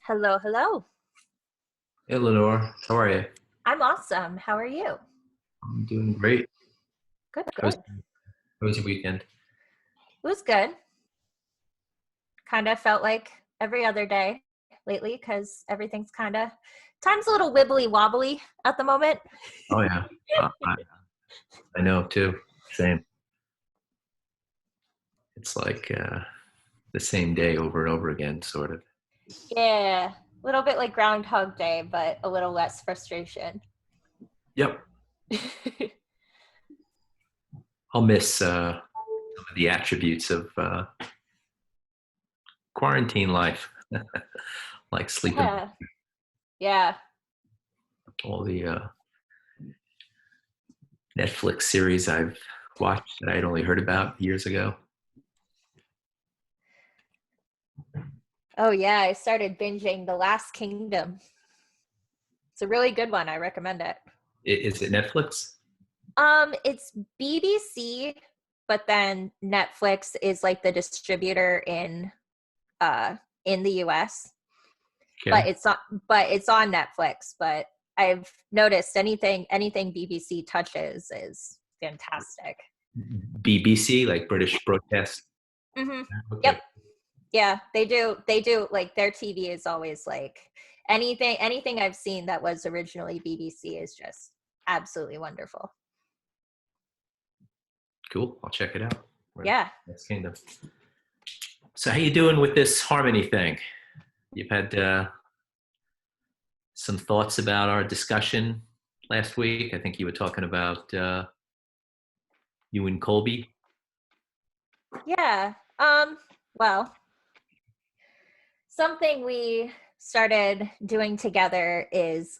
Hello, hello. Hey Lenore, how are you? I'm awesome. How are you? I'm doing great. Good, How was, good. how was your weekend? It was good. Kind of felt like every other day lately because everything's time's a little wibbly wobbly at the moment. Oh yeah, I know too. Same. It's like the same day over and over again, sort of. Yeah, a little bit like Groundhog Day, but a little less frustration. Yep. I'll miss some of the attributes of quarantine life, like sleeping. Yeah, yeah, All the Netflix series I've watched that I'd only heard about years ago. oh yeah. I started binging The Last Kingdom. It's a really good one. I recommend it. Is it Netflix? It's BBC, but then Netflix is like the distributor uh in the US. But Okay. it's on Netflix, but I've noticed anything BBC touches is fantastic. BBC, like British Broadcast. Hmm. Yep. Okay. Yeah, they do like their TV is always like anything I've seen that was originally BBC is just absolutely wonderful. Cool. I'll check it out. Right. Yeah. Next Kingdom. So how you doing with this harmony thing? You've had some thoughts about our discussion last week. I think you were talking about you and Colby. Yeah. Well, something we started doing together is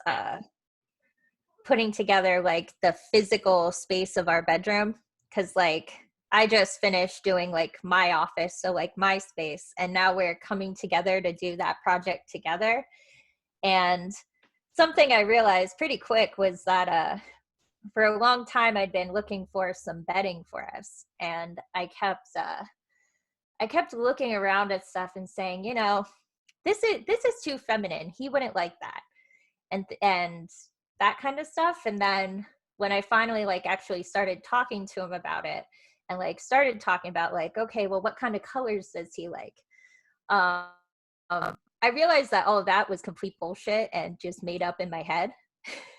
putting together like the physical space of our bedroom, because like I just finished doing like my office, so like my space, and now we're coming together to do that project together. And something I realized pretty quick was that for a long time I'd been looking for some bedding for us, and I kept looking around at stuff and saying, this is too feminine. He wouldn't like that. And that kind of stuff. And then when I finally like actually started talking to him about it and like started talking about like, okay, well, what kind of colors does he like? Um, I realized that all of that was complete bullshit and just made up in my head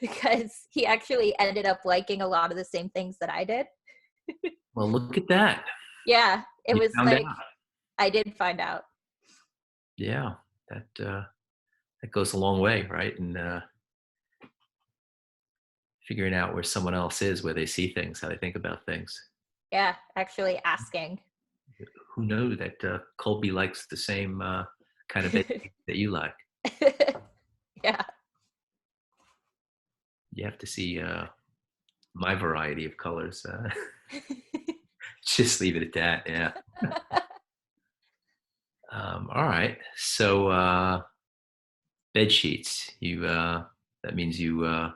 because he actually ended up liking a lot of the same things that I did. Well, look at that. Yeah, it You was found like out. I did find out. Yeah, that goes a long way, right? And figuring out where someone else is, where they see things, how they think about things. Yeah, actually asking. Who knew that Colby likes the same kind of bed that you like? Yeah. You have to see my variety of colors. Just leave it at that. Yeah. All right. So bed sheets. You that means you're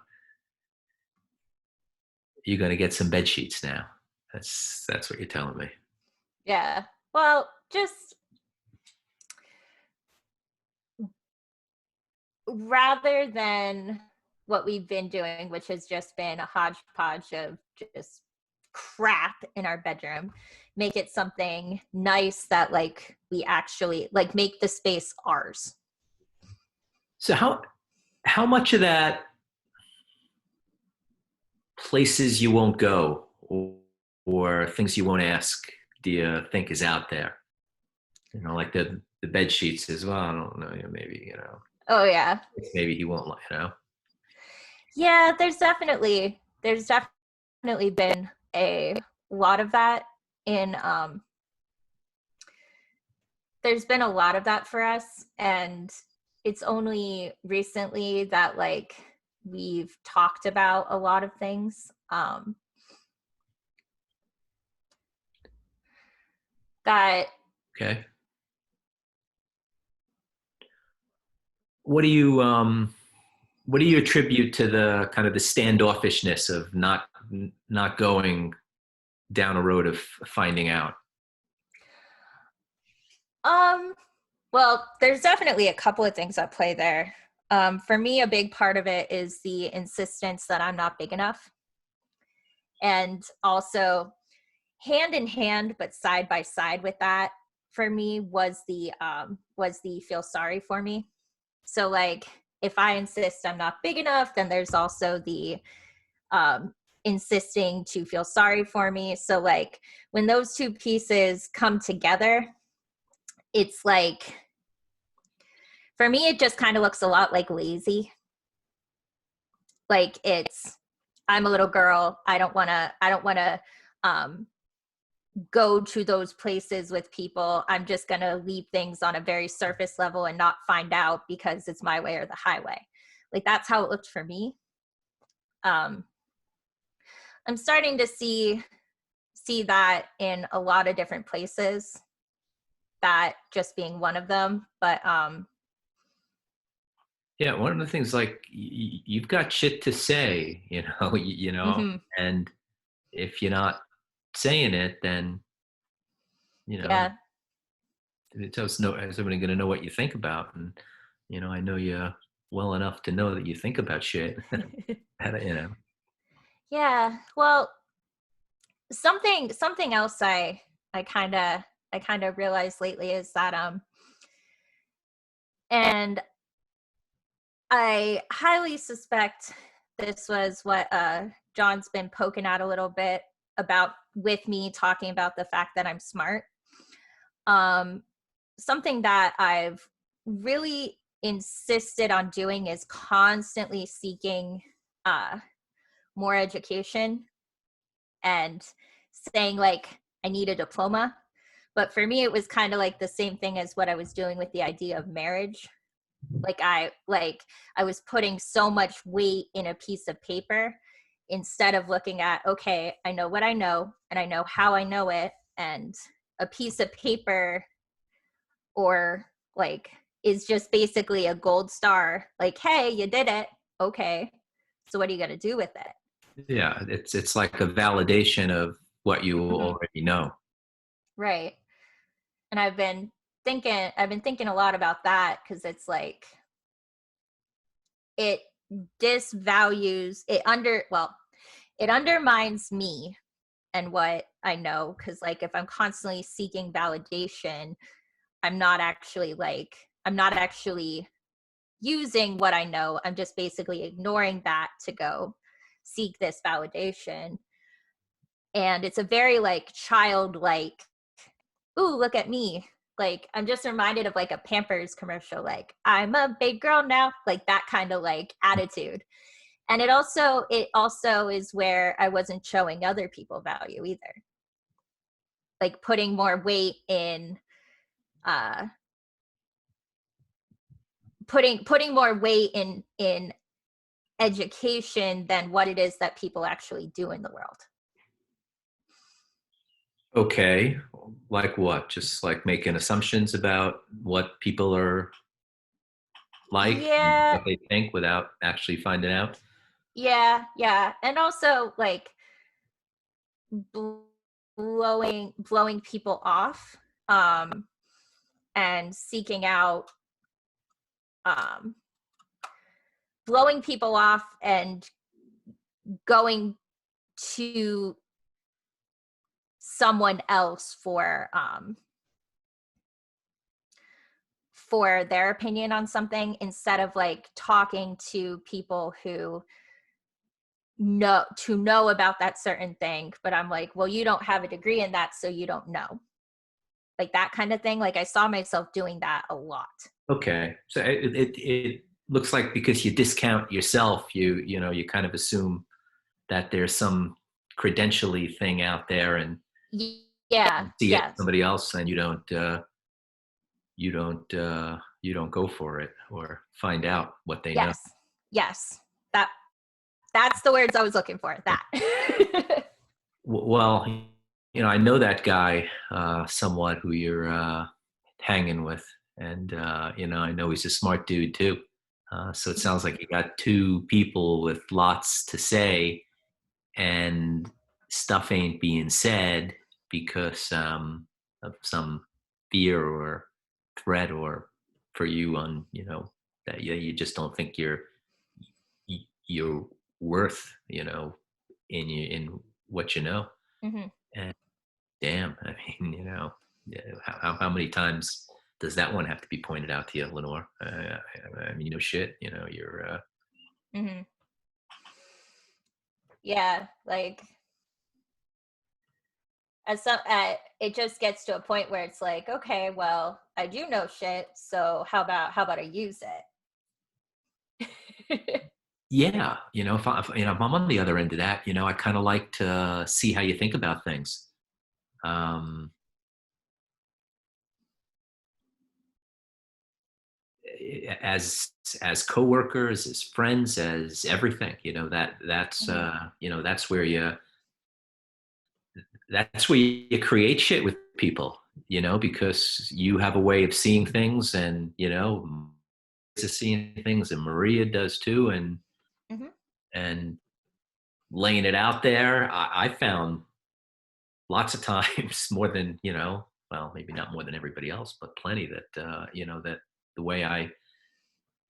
gonna get some bed sheets now. That's what you're telling me. Yeah. Well, just rather than what we've been doing, which has just been a hodgepodge of just crap in our bedroom, make it something nice that like we actually like make the space ours. So how much of that places you won't go or things you won't ask do you think is out there? Like the bed sheets as well. I don't know. Maybe Oh yeah. maybe he won't. Yeah, there's definitely been a lot of that in there's been a lot of that for us, and it's only recently that like we've talked about a lot of things that Okay. What do you what do you attribute to the kind of the standoffishness of not going down a road of finding out? um Well, there's definitely a couple of things at play there. For me, a big part of it is the insistence that I'm not big enough. And also, hand in hand, but side by side with that, for me was the feel sorry for me. So like, if I insist I'm not big enough, then there's also the insisting to feel sorry for me. So like, when those two pieces come together, it's like, for me, it just kind of looks a lot like lazy. Like it's, I'm a little girl. I don't want to um, go to those places with people. I'm just going to leave things on a very surface level and not find out because it's my way or the highway. Like that's how it looked for me. Um, I'm starting to see that in a lot of different places, that just being one of them. But Yeah, one of the things, like, you've got shit to say, mhm, and if you're not saying it, then you know yeah. it's just no, is everybody going to know what you think about? And I know you well enough to know that you think about shit. Yeah. Well, something else I kind of I kind of realized lately is that and I highly suspect this was what John's been poking at a little bit about, with me talking about the fact that I'm smart. Um Something that I've really insisted on doing is constantly seeking uh more education and saying like I need a diploma. But for me, it was kind of like the same thing as what I was doing with the idea of marriage. Like I was putting so much weight in a piece of paper instead of looking at, okay, I know what I know and I know how I know it, and a piece of paper or like is just basically a gold star. Like, hey, you did it. Okay. So what are you going to do with it? Yeah, it's like a validation of what you Mhm. already know. Right. And I've been thinking a lot about that, because it's like it disvalues it under well it undermines me and what I know, because like if I'm constantly seeking validation, I'm not actually using what I know. I'm just basically ignoring that to go seek this validation. And it's a very like childlike, ooh, look at me. Like I'm just reminded of like a Pampers commercial, like I'm a big girl now, like that kind of like attitude. And it also is where I wasn't showing other people value either. Like putting more weight in uh putting more weight in education than what it is that people actually do in the world. Okay, like what? Just like making assumptions about what people are like and Yeah, what they think without actually finding out. yeah. And also like blowing people off, um and seeking out um blowing people off and going to someone else for their opinion on something, instead of like talking to people who know about that certain thing. But I'm like, well, you don't have a degree in that, so you don't know. Like that kind of thing. Like I saw myself doing that a lot. Okay, so it looks like because you discount yourself, you kind of assume that there's some credentially thing out there, and Yeah, see it in yes, somebody else, and you don't go for it or find out what they know. yes, yes. That's the words I was looking for. That. Well, I know that guy somewhat who you're hanging with, and I know he's a smart dude too. So it sounds like you got two people with lots to say, and stuff ain't being said because of some fear or threat or for you on, that you just don't think you're worth, in what you know. Hmm. And damn, I mean, yeah, how many times does that one have to be pointed out to you, Lenore? I mean, no shit, you're Hmm. Yeah, like it just gets to a point where it's like, okay, well, I do know shit, so how about I use it? yeah, if I'm on the other end of that, I kind of like to see how you think about things. Um, as coworkers, as friends, as everything, Hmm. that's where you create shit with people, because you have a way of seeing things, and to seeing things, and Maria does too, Hmm. and laying it out there. I found lots of times, more than, well, maybe not more than everybody else, but plenty, that that the way I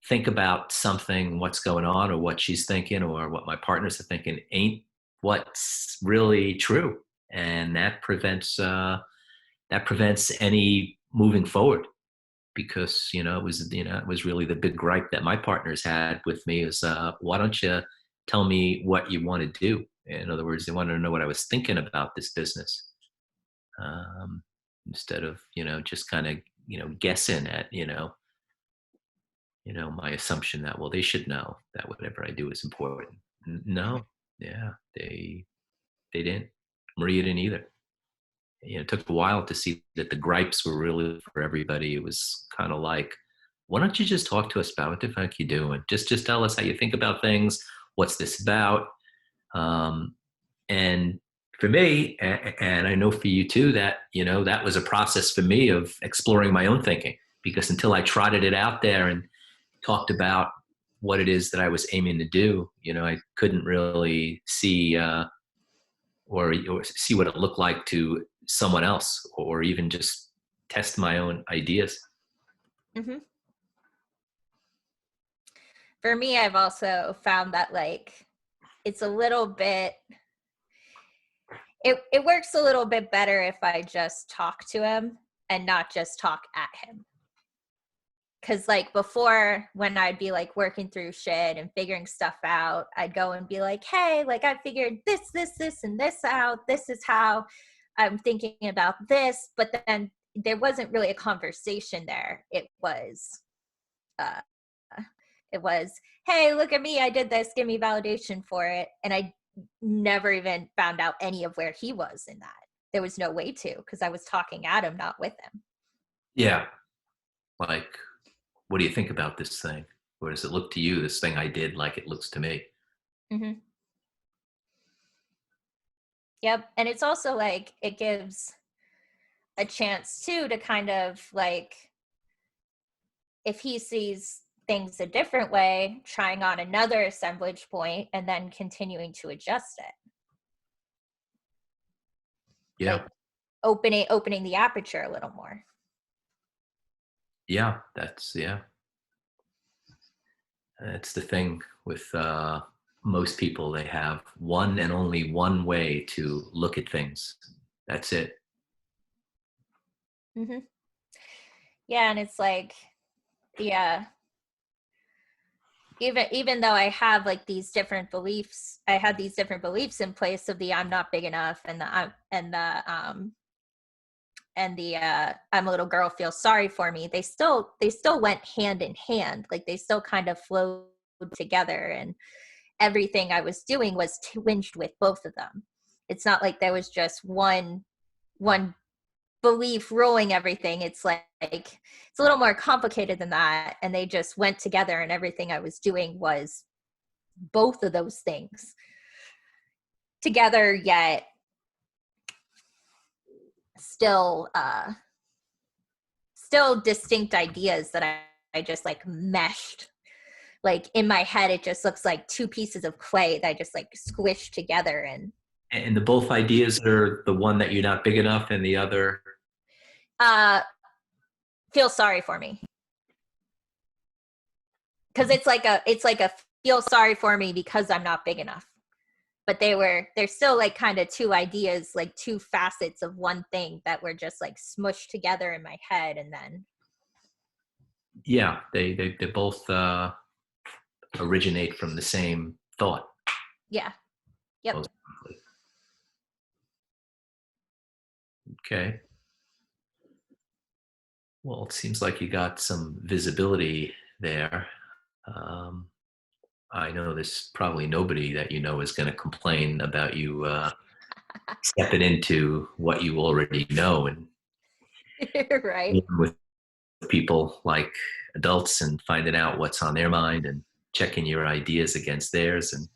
think about something, what's going on, or what she's thinking, or what my partners are thinking, ain't what's really true, and that prevents any moving forward. Because it was really the big gripe that my partners had with me is, why don't you tell me what you want to do? In other words, they wanted to know what I was thinking about this business, um, instead of just kind of guessing at my assumption that, well, they should know that whatever I do is important. Hmm. No, yeah, they didn't. Maria didn't either. It took a while to see that the gripes were really for everybody. It was kind of like, why don't you just talk to us about what the fuck you doing? Just tell us how you think about things. What's this about? Um, and for me, and I know for you too, that that was a process for me of exploring my own thinking. Because until I trotted it out there and talked about what it is that I was aiming to do, I couldn't really see, or see what it looked like to someone else, or even just test my own ideas. Hmm. For me, I've also found that like it's a little bit it works a little bit better if I just talk to him and not just talk at him. Cause like before, when I'd be like working through shit and figuring stuff out, I'd go and be like, hey, like I figured this, and this out. This is how I'm thinking about this. But then there wasn't really a conversation there. Uh it was, hey, look at me, I did this, give me validation for it. And I never even found out any of where he was in that. There was no way to, because I was talking at him, not with him. Yeah. Like, what do you think about this thing? Or does it look to you, this thing I did, like it looks to me? Hmm. Yep. And it's also like it gives a chance too to kind of like, if he sees things a different way, trying on another assemblage point and then continuing to adjust it. Yeah. Like opening the aperture a little more. Yeah. Yeah. It's the thing with most people. They have one and only one way to look at things. That's it. Hmm. Yeah, and it's like, yeah, even though I have like these different beliefs, I had these different beliefs in place of the I'm not big enough and the I'm a little girl, feel sorry for me. They still went hand in hand. Like they still kind of flowed together, and everything I was doing was twinged with both of them. It's not like there was just one belief ruling everything. It's like it's a little more complicated than that, and they just went together, and everything I was doing was both of those things together, yet still still distinct ideas that I just like meshed. Like in my head it just looks like two pieces of clay that I just like squished together. And And the both ideas are the one that you're not big enough, and the other. uh feel sorry for me. Because it's like a feel sorry for me because I'm not big enough. But they're still like kind of two ideas, like two facets of one thing that were just like smushed together in my head. And then Yeah, they both originate from the same thought. yeah, yep. Most likely. Okay. Well, it seems like you got some visibility there. Um, I know there's probably nobody that you know is going to complain about you stepping into what you already know and Right. dealing with people like adults and finding out what's on their mind and checking your ideas against theirs and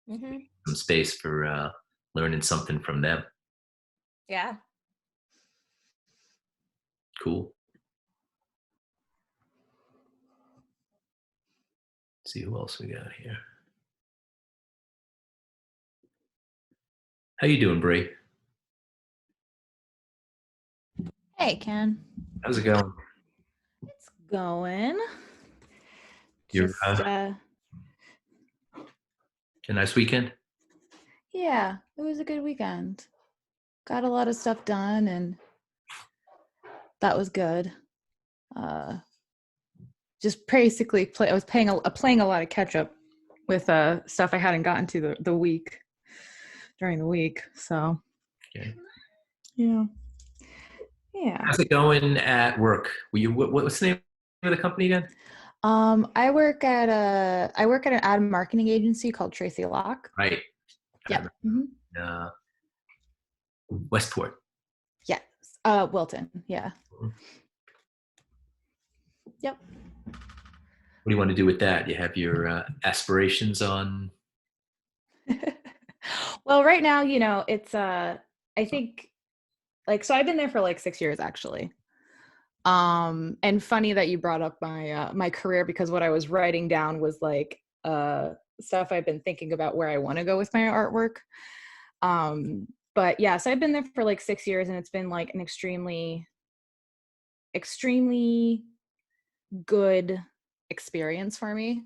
Mm-hmm. some space for learning something from them. Yeah. Cool. Let's see who else we got here. How you doing, Bree? Hey, Ken. How's it going? It's going. You're Just, a nice weekend? yeah, it was a good weekend. Got a lot of stuff done, and that was good. Just basically I was playing a lot of catch up with stuff I hadn't gotten to during the week. So Okay. yeah. How's it going at work? What's the name of the company again? I work at an ad marketing agency called Tracy Locke. Right. Yeah. Mm-hmm. Westport. Yes. Wilton. Yeah. Mhm. Yep. What do you want to do with that? You have your aspirations on. Well, right now, it's I think so I've been there for like 6 years actually. And funny that you brought up my career, because what I was writing down was like stuff I've been thinking about where I want to go with my artwork. But yeah, so I've been there for like 6 years, and it's been like an extremely, extremely good experience for me.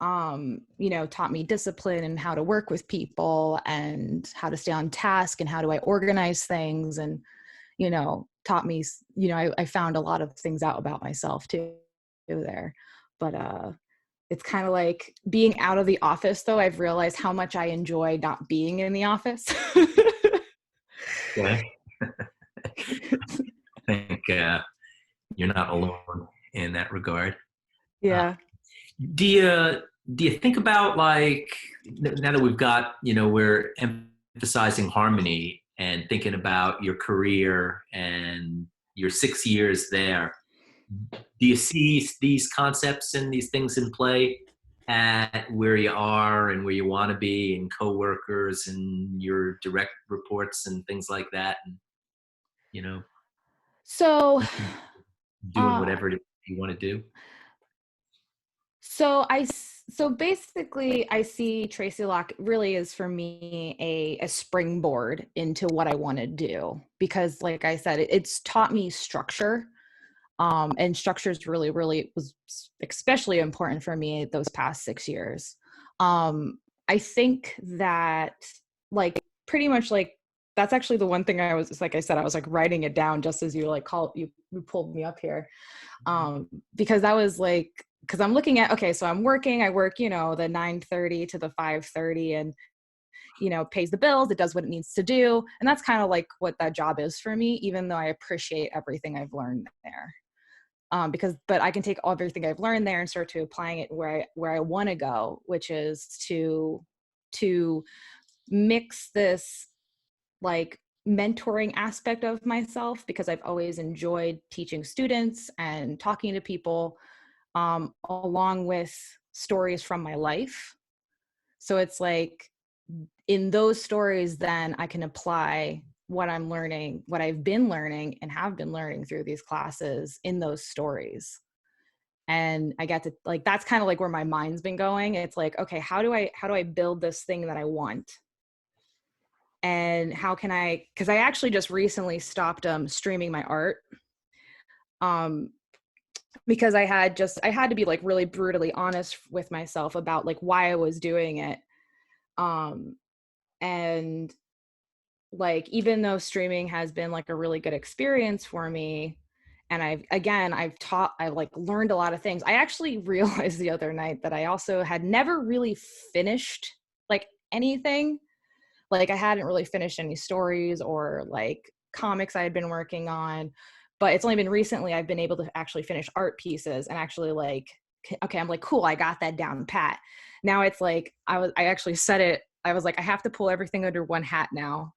Taught me discipline and how to work with people and how to stay on task and how do I organize things, and taught me, I found a lot of things out about myself too there. But it's kind of like being out of the office, though. I've realized how much I enjoy not being in the office. Okay. I think you're not alone in that regard. Yeah. Do you think about, like, now that we've got, we're emphasizing harmony and thinking about your career and your 6 years there, do you see these concepts and these things in play at where you are and where you want to be, and coworkers and your direct reports and things like that, and you know So, doing uh, whatever it is you want to do? so basically, I see Tracy Locke really is for me a springboard into what I want to do, because, like I said, it's taught me structure. And structure is really, really was especially important for me those past 6 years. I think that, like, pretty much like that's actually the one thing I was, like I said, I was like writing it down just as you like you pulled me up here. Because that was like, because I'm looking at, okay, so I work, the 9:30 to the 5:30, and pays the bills, it does what it needs to do. And that's kind of like what that job is for me, even though I appreciate everything I've learned there. But I can take everything I've learned there and start to applying it where I want to go, which is to mix this like mentoring aspect of myself, because I've always enjoyed teaching students and talking to people, along with stories from my life. So it's like, in those stories, then I can apply what I'm learning, what I've been learning and have been learning through these classes in those stories. And I get to, like, that's kind of like where my mind's been going. It's like, okay, how do I build this thing that I want? And how can because I actually just recently stopped streaming my art. because I had to be like really brutally honest with myself about like why I was doing it. Um, and like, even though streaming has been like a really good experience for me, and I like learned a lot of things. I actually realized the other night that I also had never really finished like anything. Like I hadn't really finished any stories or like comics I had been working on, but it's only been recently I've been able to actually finish art pieces and actually like, okay, I'm like, cool, I got that down pat. Now it's like, I actually said it, I was like, I have to pull everything under one hat now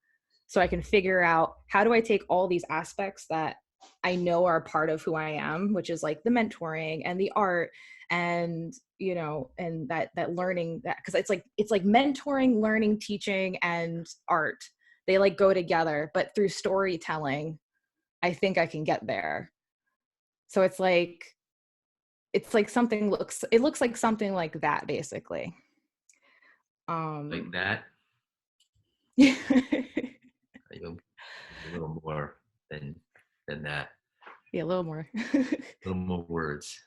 so I can figure out how do I take all these aspects that I know are part of who I am, which is like the mentoring and the art and, you know, and that learning, that because it's like mentoring, learning, teaching, and art, they like go together, but through storytelling I think I can get there. So it's like it looks like something like that basically. Like um that. yeah. A little more than that. A little more. A little more words.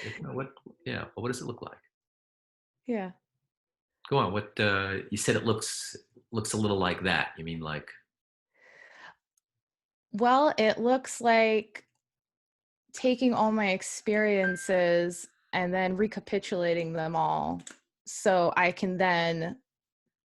You know, what? Yeah. But what does it look like? Yeah. Go on. What you said it looks a little like that. You mean like Well, it looks like taking all my experiences and then recapitulating them all so I can then,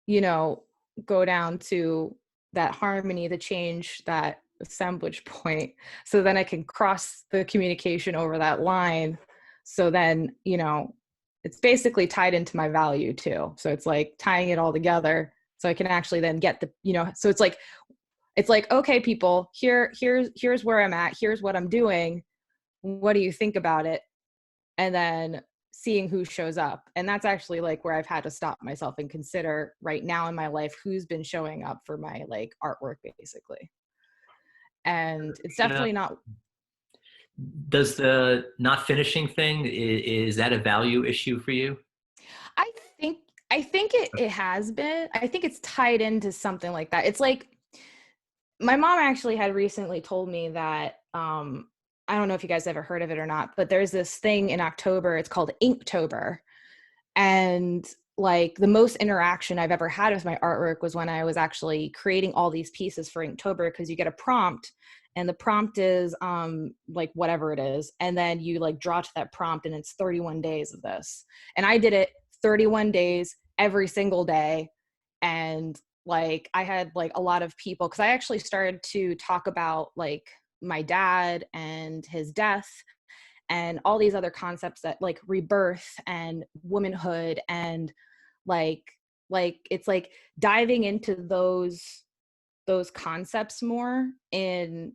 you know, go down to that harmony, the change, that assemblage point. So then I can cross the communication over that line. So then, you know, it's basically tied into my value too. So it's like tying it all together so I can actually then get the, you know, so it's like, okay, people, here's where I'm at. Here's what I'm doing. What do you think about it? And then seeing who shows up. And that's actually like where I've had to stop myself and consider right now in my life who's been showing up for my like artwork basically. And it's uh, definitely not. does the not finishing thing is that a value issue for you? I think it has been. I think it's tied into something like that. It's like my mom actually had recently told me that I don't know if you guys ever heard of it or not, but there's this thing in October, it's called Inktober. And like the most interaction I've ever had with my artwork was when I was actually creating all these pieces for Inktober, because you get a prompt and the prompt is like whatever it is, and then you like draw to that prompt and it's 31 days of this. And I did it 31 days every single day. And like I had like a lot of people, because I actually started to talk about like my dad and his death and all these other concepts that like rebirth and womanhood and like it's like diving into those concepts more in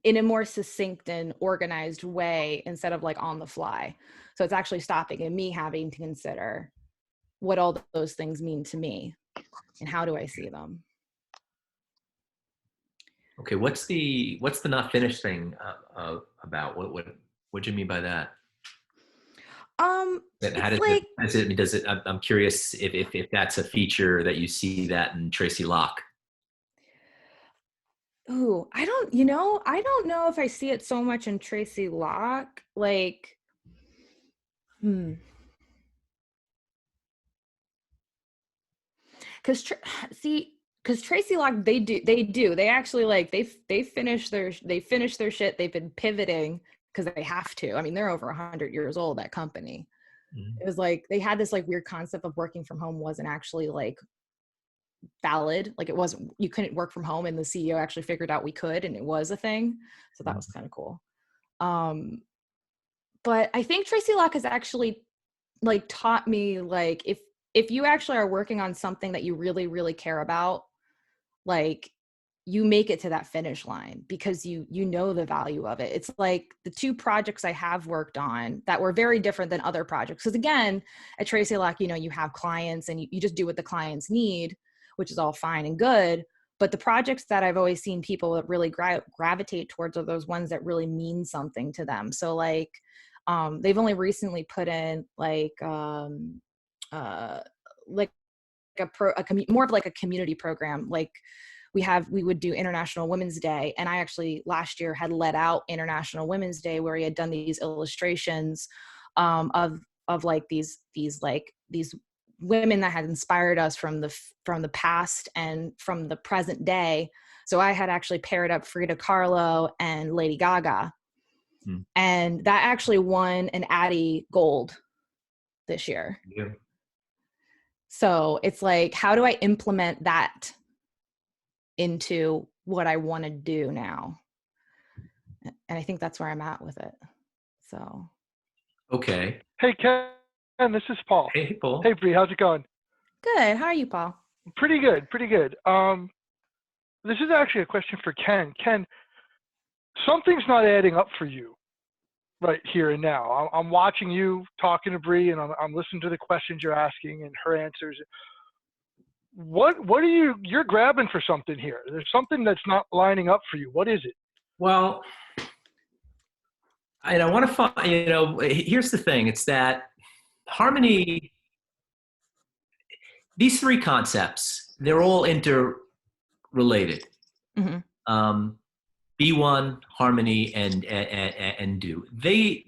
a more succinct and organized way instead of like on the fly. So it's actually stopping and me having to consider what all those things mean to me and how do I see them. Okay. What's the not finished thing about? What do you mean by that? And how It's does it? like, Does it? I'm curious if that's a feature that you see that in Tracy Locke. ooh, I don't know if I see it so much in Tracy Locke. Like, hmm. Because see, because Tracy Locke, they actually like they finish their shit. They've been pivoting because they have to. I mean, they're over 100 years old. That company. Mhm. It was like they had this like weird concept of working from home wasn't actually like valid. Like it wasn't, you couldn't work from home, and the CEO actually figured out we could, and it was a thing. So that was kind of cool. Um, but I think Tracy Locke has actually like taught me like if you actually are working on something that you really really care about, like you make it to that finish line because you know the value of it. It's like the two projects I have worked on that were very different than other projects, because again at Tracy Locke, you know, you have clients and you just do what the clients need, which is all fine and good. But the projects that I've always seen people that really gravitate towards are those ones that really mean something to them. So like they've only recently put in uh like more of like a community program. Like we would do International Women's Day, and I actually last year had let out International Women's Day, where he had done these illustrations of like these women that had inspired us from the past and from the present day. So I had actually paired up Frida Kahlo and Lady Gaga, and that actually won an Addy Gold this year. Yeah. So it's like, how do I implement that into what I want to do now? And I think that's where I'm at with it. So. Okay. Hey, Ken, this is Paul. Hey, Paul. Hey, Bree, how's it going? Good. How are you, Paul? Pretty good, pretty good. This is actually a question for Ken. Ken, something's not adding up for you right here and now. I'm watching you talking to Bree, and I'm listening to the questions you're asking and her answers. What are you're grabbing for something here? There's something that's not lining up for you. What is it? Well, I want to find, here's the thing. It's that harmony, these three concepts, they're all interrelated. Be one, harmony, and do. They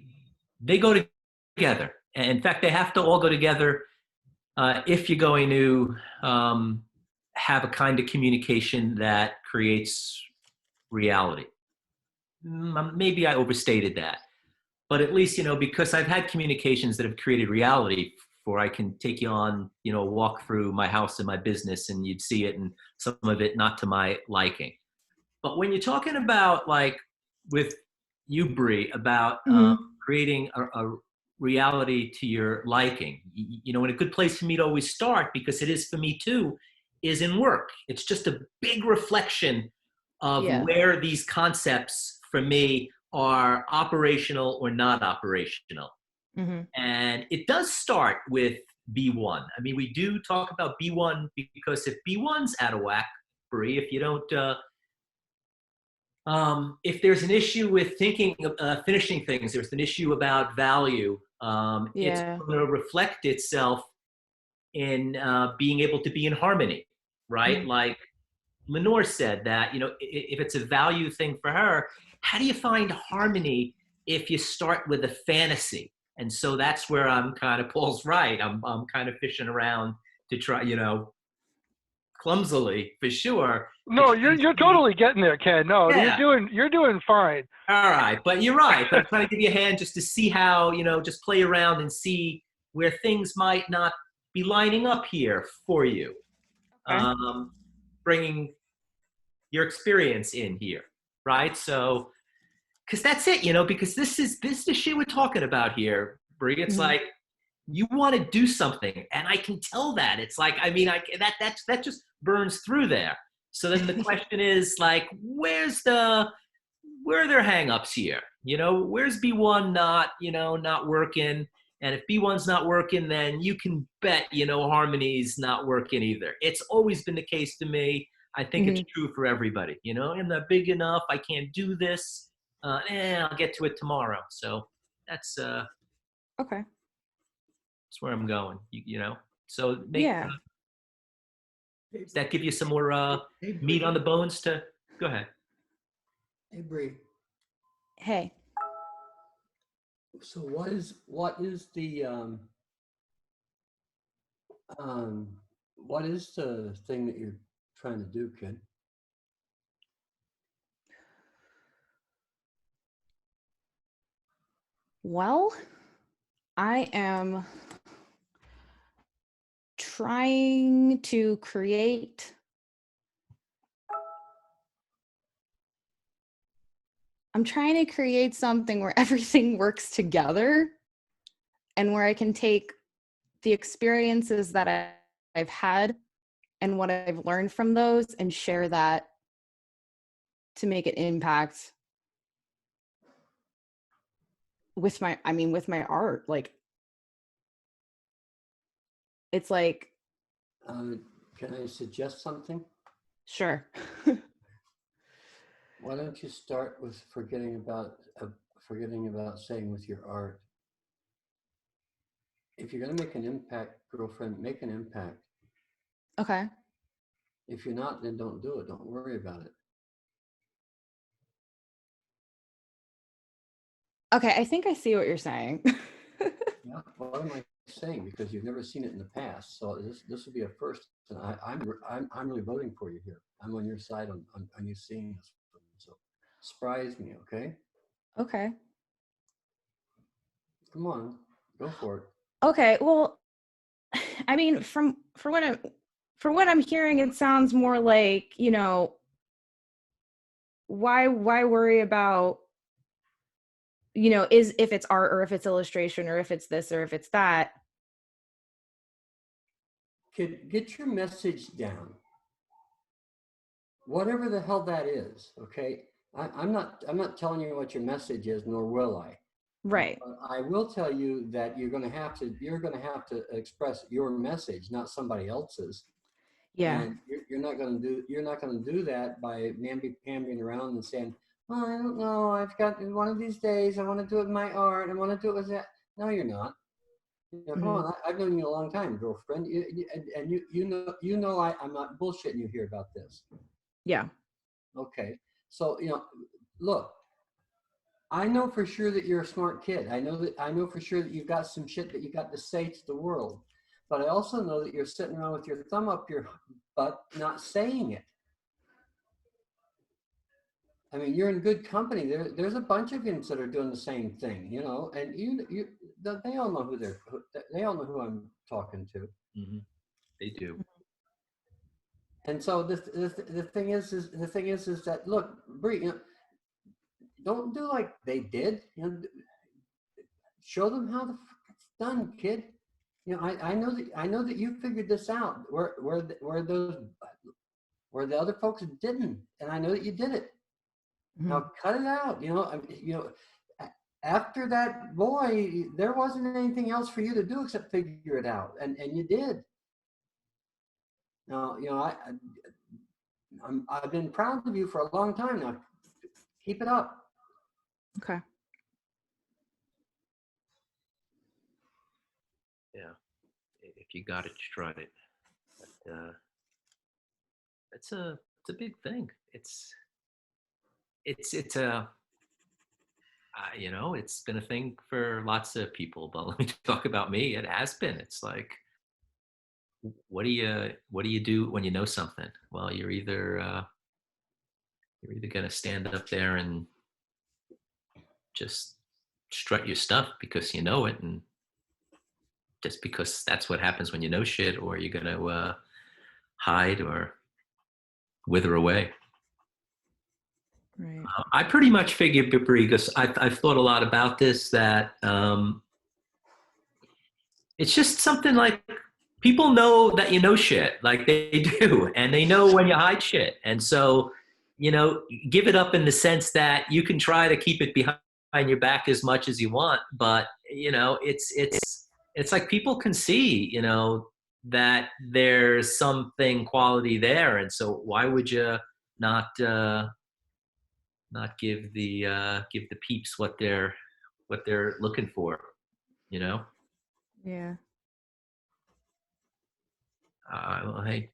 go together. In fact, they have to all go together if you're going to have a kind of communication that creates reality. Maybe I overstated that, but at least, because I've had communications that have created reality, for I can take you on, walk through my house and my business, and you'd see it, and some of it not to my liking. But when you're talking about, like with you, Bree, about creating a reality to your liking, and a good place for me to always start, because it is for me too, is in work. It's just a big reflection of where these concepts for me are operational or not operational. And it does start with B1. I mean, we do talk about B1 because if B1's out of whack, Bree, if you don't, if there's an issue with thinking, finishing things, there's an issue about value, it's going to reflect itself in being able to be in harmony, right? Like Lenore said that, if it's a value thing for her, how do you find harmony if you start with a fantasy? And so that's where I'm kind of, Paul's right. I'm kind of fishing around to try, clumsily for sure. No, you're totally getting there, Ken. No, you're doing fine. All right, but you're right. But I'm trying to give you a hand just to see how, just play around and see where things might not be lining up here for you. Okay. Bringing your experience in here, right? So, because that's it, because this is the shit we're talking about here, Brie. It's like, you want to do something, and I can tell that. It's like, I mean, that just burns through there. So then the question is, like, where are their hang-ups here? Where's B1 not working? And if B1's not working, then you can bet, harmony's not working either. It's always been the case to me. I think it's true for everybody. I'm not big enough. I can't do this. I'll get to it tomorrow. So that's okay. That's where I'm going. So does that give you some more meat on the bones to go ahead? Hey, Bree. Hey. So what is the what is the thing that you're trying to do, kid? Well, I am trying to create something where everything works together, and where I can take the experiences that I've had and what I've learned from those and share that to make an impact with my art. Like, it's like, can I suggest something? Sure. Why don't you start with forgetting about saying with your art? If you're going to make an impact, girlfriend, make an impact. Okay. If you're not, then don't do it. Don't worry about it. Okay, I think I see what you're saying. Yeah. What am I saying? Because you've never seen it in the past. So this will be a first. And I'm really voting for you here. I'm on your side on you seeing this. So surprise me, okay? Okay. Come on, go for it. Okay. Well, I mean, for what I'm hearing, it sounds more like, you know, why worry about, you know, is if it's art or if it's illustration or if it's this or if it's that. Kid, get your message down. Whatever the hell that is, okay? I'm not telling you what your message is, nor will I. Right. But I will tell you that you're going to have to express your message, not somebody else's. Yeah. And you're not going to do that by pambering around and saying, "Oh, I don't know. I've got one of these days. I want to do it with my art. I want to do it with that." No, you're not. You know, come Mhm. on. I've known you a long time, girlfriend. I'm not bullshitting you here about this. Yeah. Okay. So, look, I know for sure that you're a smart kid. I know for sure that you've got some shit that you got to say to the world. But I also know that you're sitting around with your thumb up your butt, not saying it. I mean, you're in good company. There's a bunch of kids that are doing the same thing, and they all know they all know who I'm talking to. Mm-hmm. They do. And so the thing is that, look, Bree, don't do like they did. Show them how the fuck it's done, kid. I know that you figured this out where the other folks didn't, and I know that you did it. Now cut it out. After that boy, there wasn't anything else for you to do except figure it out, and you did. Now, I've been proud of you for a long time now. Keep it up. Okay. Yeah. If you got it, just try it. But, it's a big thing. It's a it's been a thing for lots of people. But let me talk about me. It has been. It's like, what do you do when you know something? Well, you're either going to stand up there and just strut your stuff because you know it, and just because that's what happens when you know shit, or you're going to hide or wither away. Right. I pretty much figured, because I've thought a lot about this, that it's just something like, people know that you know shit, like they do, and they know when you hide shit. And so, give it up in the sense that you can try to keep it behind your back as much as you want, but it's like people can see, that there's something quality there, and so why would you not give the peeps what they're looking for, you know? Yeah. Hey,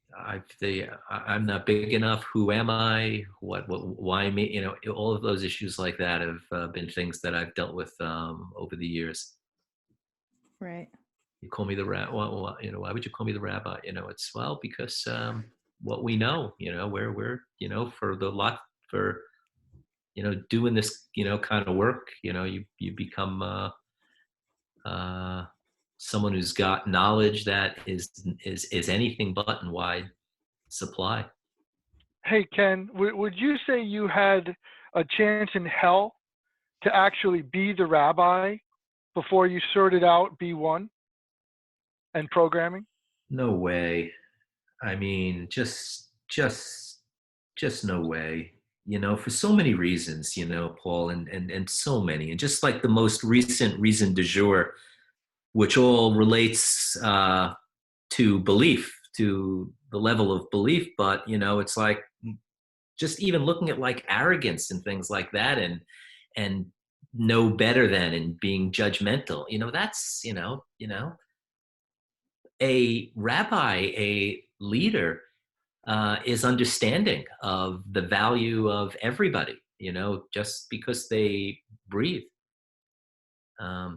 I'm not big enough. Who am I? Why me? All of those issues like that have been things that I've dealt with over the years. Right. You call me the why would you call me the rabbi? It's, well, because what we know, we're for the lot, for doing this kind of work, you become someone who's got knowledge that is anything but in wide supply. Hey, Ken, would you say you had a chance in hell to actually be the rabbi before you sorted out B1 and programming? No way. I mean, just no way. For so many reasons, Paul, and so many, and just like the most recent reason du jour, which all relates to belief, to the level of belief. But it's like, just even looking at like arrogance and things like that, and know better than, and being judgmental. That's a rabbi, a leader, is understanding of the value of everybody, just because they breathe.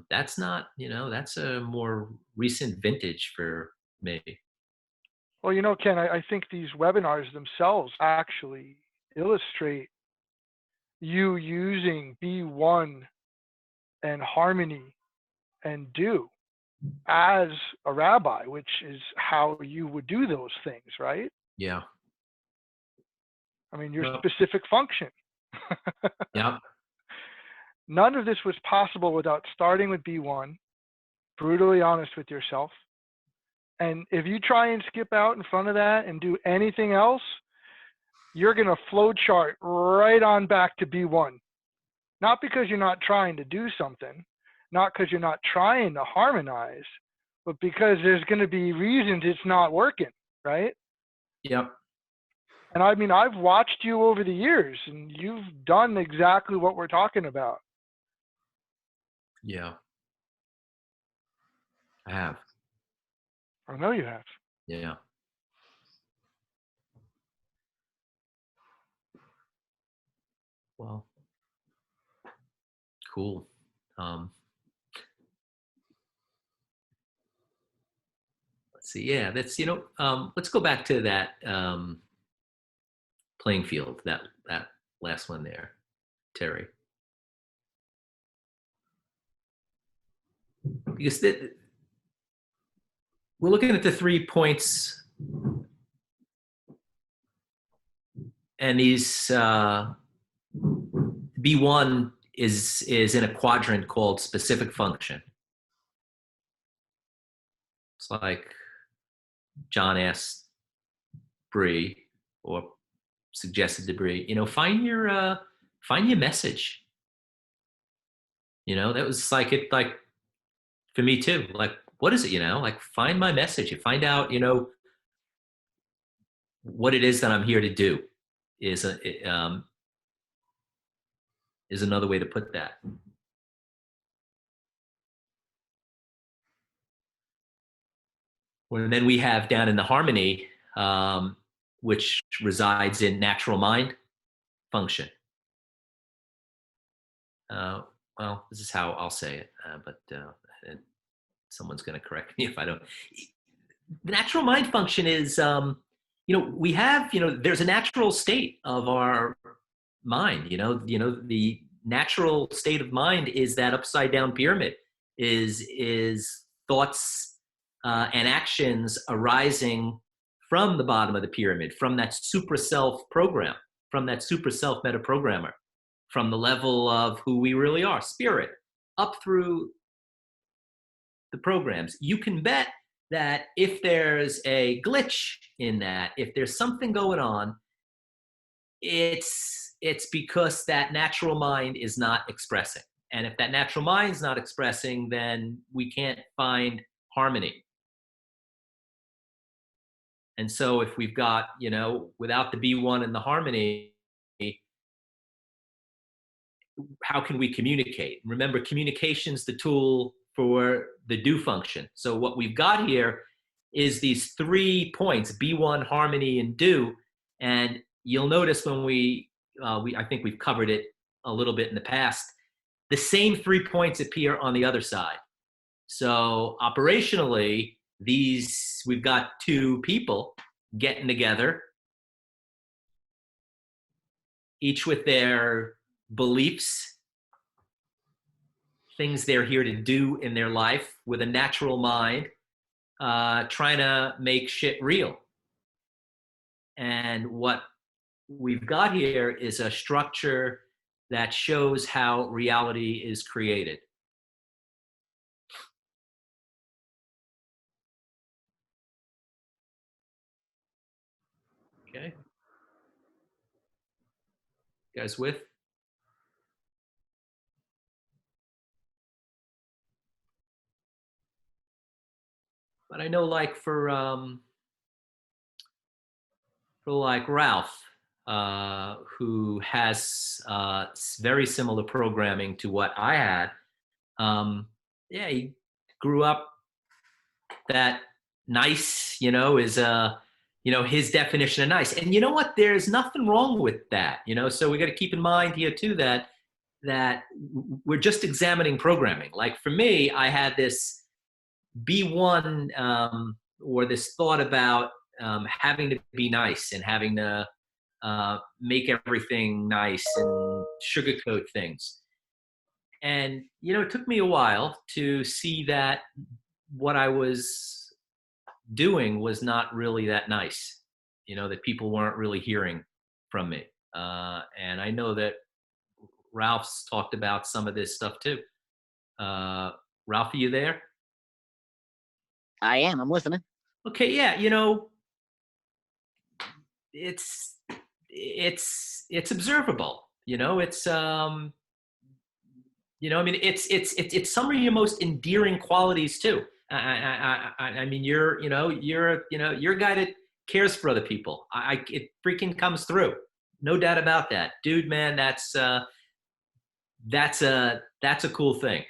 That's not, that's a more recent vintage for me. Well, Ken, I think these webinars themselves actually illustrate you using B1 and harmony and do as a rabbi, which is how you would do those things, right? Yeah. I mean, your Well, specific function. yeah. None of this was possible without starting with B1, brutally honest with yourself. And if you try and skip out in front of that and do anything else, you're going to flow chart right on back to B1. Not because you're not trying to do something, not because you're not trying to harmonize, but because there's going to be reasons it's not working, right? Yep. And I mean, I've watched you over the years, and you've done exactly what we're talking about. Yeah. I have. I know you have. Yeah. Well, cool. Let's see. Yeah, that's, let's go back to that playing field, that last one there, Terry. Because we're looking at the 3 points, and these B1 is in a quadrant called specific function. It's like John asked Bree, or suggested to Bree, find your message. That was like it, like for me too. Like, what is it? Like, find my message. You find out, what it is that I'm here to do. Is another way to put that. And then we have down in the harmony, which resides in natural mind function. Well, this is how I'll say it, but someone's going to correct me if I don't. The natural mind function is, we have, there's a natural state of our mind. The natural state of mind is that upside down pyramid. Is thoughts and actions arising from the bottom of the pyramid, from that super self program, from that super self meta programmer, from the level of who we really are, spirit, up through the programs. You can bet that if there's a glitch in that, if there's something going on, it's because that natural mind is not expressing. And if that natural mind is not expressing, then we can't find harmony. And so if we've got, without the B1 and the harmony, how can we communicate? Remember, communication's the tool for the do function. So what we've got here is these 3 points, B1, harmony, and do. And you'll notice when I think we've covered it a little bit in the past, the same 3 points appear on the other side. So operationally, we've got 2 people getting together, each with their beliefs, things they're here to do in their life, with a natural mind, trying to make shit real. And what we've got here is a structure that shows how reality is created. Okay. You guys with? But I know, like for like Ralph, who has very similar programming to what I had. He grew up that nice, is his definition of nice. And you know what? There's nothing wrong with that, so we got to keep in mind here too that we're just examining programming. Like for me, I had this B1 or this thought about having to be nice and having to make everything nice and sugarcoat things. And, it took me a while to see that what I was doing was not really that nice, that people weren't really hearing from me. And I know that Ralph's talked about some of this stuff too. Ralph, are you there? I am. I'm listening. Okay, yeah, it's observable. It's some of your most endearing qualities too. I mean, you're a guy that cares for other people. It freaking comes through, no doubt about that, dude. Man, that's a cool thing.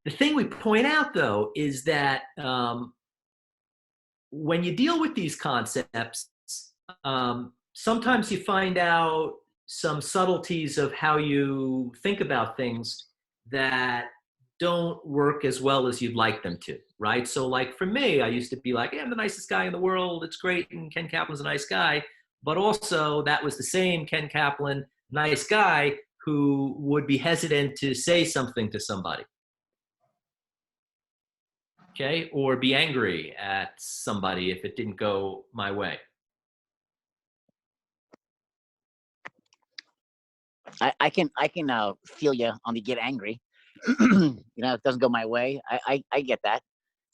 The thing we point out though is that when you deal with these concepts, sometimes you find out some subtleties of how you think about things that don't work as well as you'd like them to, right? So like for me, I used to be like, hey, I'm the nicest guy in the world. It's great. And Ken Kaplan's a nice guy. But also that was the same Ken Kaplan, nice guy, who would be hesitant to say something to somebody. Okay, or be angry at somebody if it didn't go my way. I can feel you on the get angry. It doesn't go my way. I get that.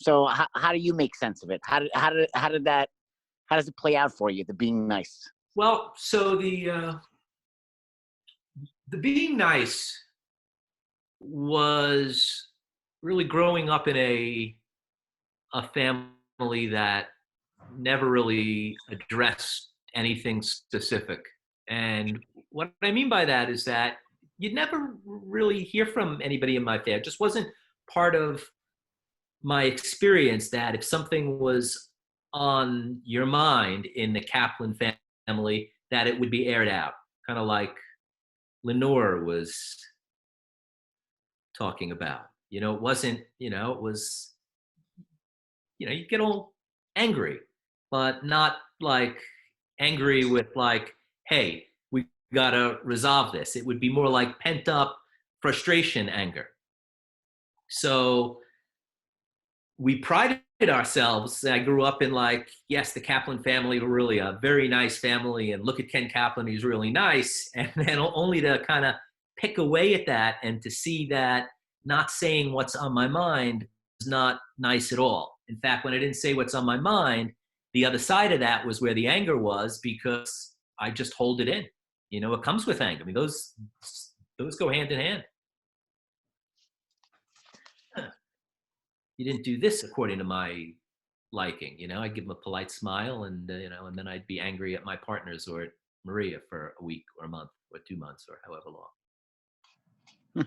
So how do you make sense of it? How does it play out for you, the being nice? Well, so the being nice was really growing up in a family that never really addressed anything specific. And what I mean by that is that you'd never really hear from anybody in my family. It just wasn't part of my experience that if something was on your mind in the Kaplan family, that it would be aired out, kind of like Lenore was talking about. It wasn't, it was, you get all angry, but not like angry with like, hey, we gotta resolve this. It would be more like pent up frustration, anger. So we prided ourselves. I grew up in like, yes, the Kaplan family were really a very nice family, and look at Ken Kaplan, he's really nice. And then only to kind of pick away at that and to see that not saying what's on my mind is not nice at all. In fact, when I didn't say what's on my mind, the other side of that was where the anger was, because I just hold it in. It comes with anger. I mean, those go hand in hand. You didn't do this according to my liking. I'd give them a polite smile, and and then I'd be angry at my partners or at Maria for a week or a month or 2 months or however long.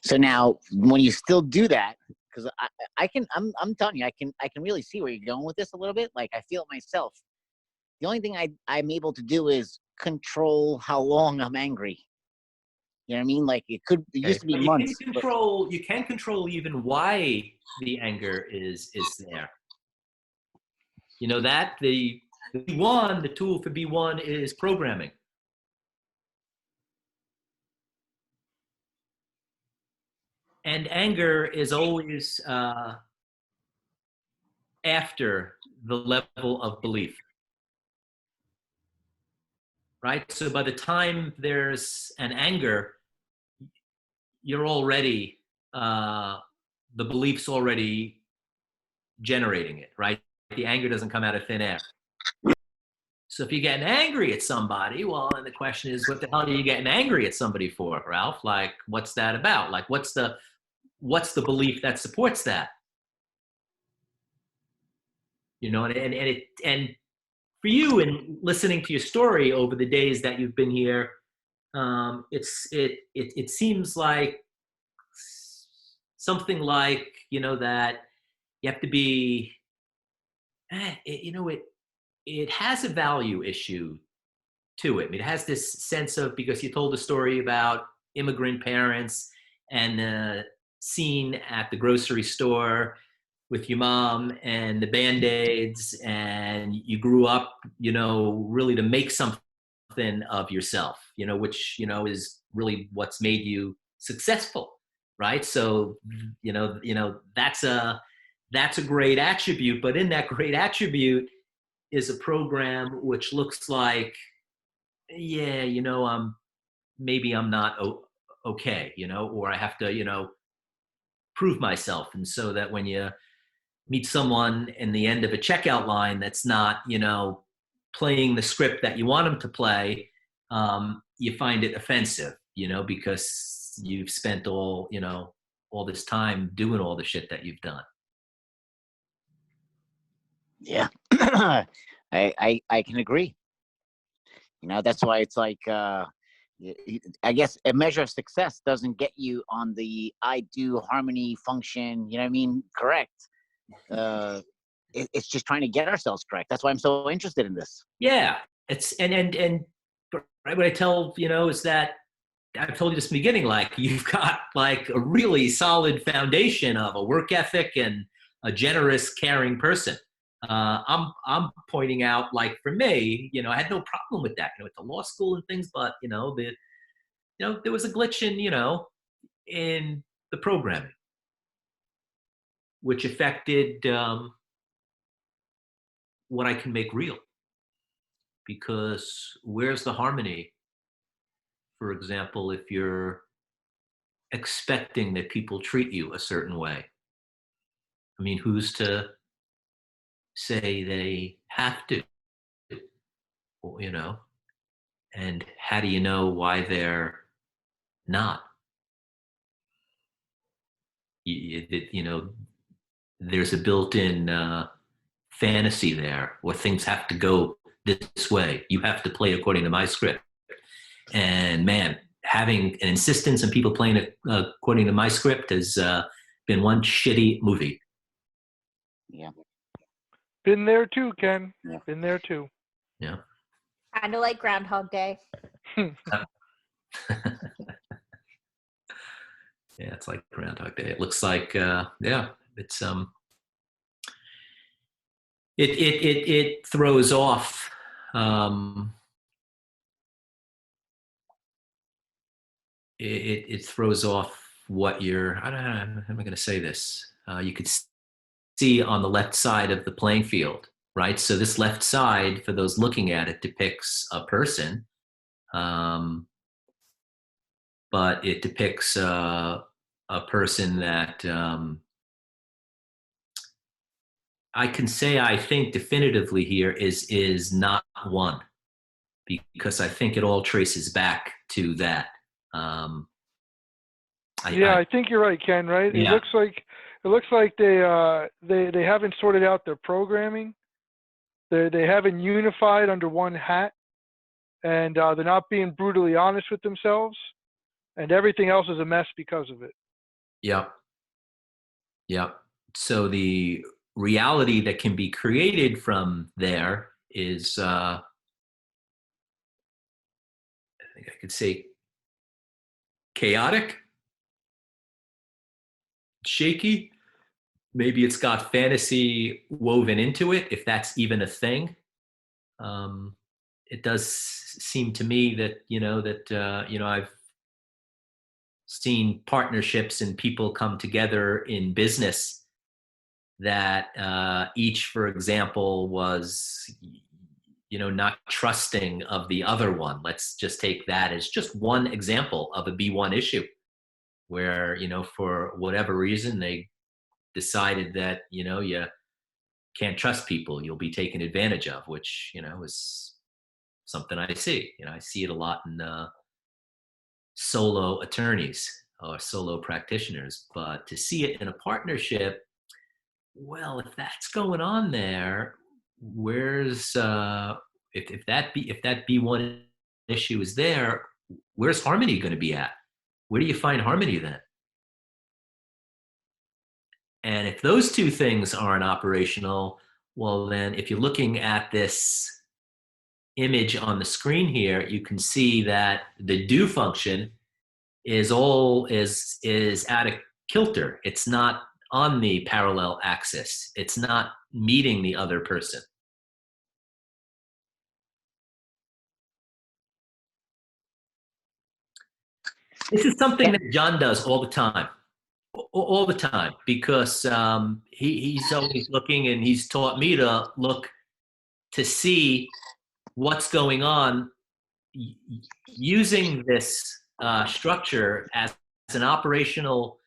So now, when you still do that, because I'm telling you, I can really see where you're going with this a little bit. Like I feel it myself. The only thing I'm able to do is control how long I'm angry. You know what I mean? Like it used to be months. You can control even why the anger is there. That the B1, the tool for B1 is programming. And anger is always after the level of belief. Right? So by the time there's an anger, you're already, the belief's already generating it, right? The anger doesn't come out of thin air. So if you're getting angry at somebody, well, then the question is, what the hell are you getting angry at somebody for, Ralph? Like, what's that about? Like, what's the belief that supports that? And for you, and listening to your story over the days that you've been here, it seems like something like that you have to be, it has a value issue to it. It has this sense of, because you told a story about immigrant parents and the scene at the grocery store with your mom and the Band-Aids, and you grew up, really to make something of yourself, which, is really what's made you successful, right? So, that's a great attribute, but in that great attribute is a program which looks like, yeah, maybe I'm not okay, or I have to, prove myself. And so that when you meet someone in the end of a checkout line that's not, playing the script that you want them to play, you find it offensive, because you've spent all this time doing all the shit that you've done. Yeah. I can agree. That's why it's like, I guess a measure of success doesn't get you on the I do harmony function, correct. It's just trying to get ourselves correct. That's why I'm so interested in this. Yeah, it's and what I tell is that I've told you this in the beginning. Like, you've got like a really solid foundation of a work ethic and a generous, caring person. I'm pointing out, like, for me, I had no problem with that. At the law school and things, but there was a glitch in the programming, which affected what I can make real. Because where's the harmony? For example, if you're expecting that people treat you a certain way, I mean, who's to say they have to, and how do you know why they're not? There's a built-in fantasy there where things have to go this way. You have to play according to my script. And man, having an insistence on people playing it according to my script has been one shitty movie. Yeah. Been there too, Ken. Yeah. Been there too. Yeah. Kind of like Groundhog Day. Yeah, it's like Groundhog Day. It looks like, it's it throws off it throws off what you're. I don't know. How am I going to say this? You could see on the left side of the playing field, right? So this left side, for those looking at it, depicts a person, but it depicts a person that I can say, I think definitively here is not one, because I think it all traces back to that. I think you're right, Ken. Right? Yeah. It looks like they haven't sorted out their programming. They haven't unified under one hat, and they're not being brutally honest with themselves, and everything else is a mess because of it. Yep. So the reality that can be created from there is, I think I could say, chaotic, shaky. Maybe it's got fantasy woven into it, if that's even a thing. It does seem to me that I've seen partnerships and people come together in business that each, for example, was not trusting of the other one. Let's just take that as just one example of a B1 issue where, for whatever reason, they decided that, you can't trust people, you'll be taken advantage of, which, is something I see. I see it a lot in solo attorneys or solo practitioners. But to see it in a partnership, well, if that's going on there, where's if that B1 issue is there, where's harmony going to be at? Where do you find harmony then? And if those two things aren't operational, well, then if you're looking at this image on the screen here, you can see that the do function is out of kilter. It's not on the parallel axis. It's not meeting the other person. This is something that John does all the time. All the time, because he's always looking, and he's taught me to look to see what's going on using this structure as an operational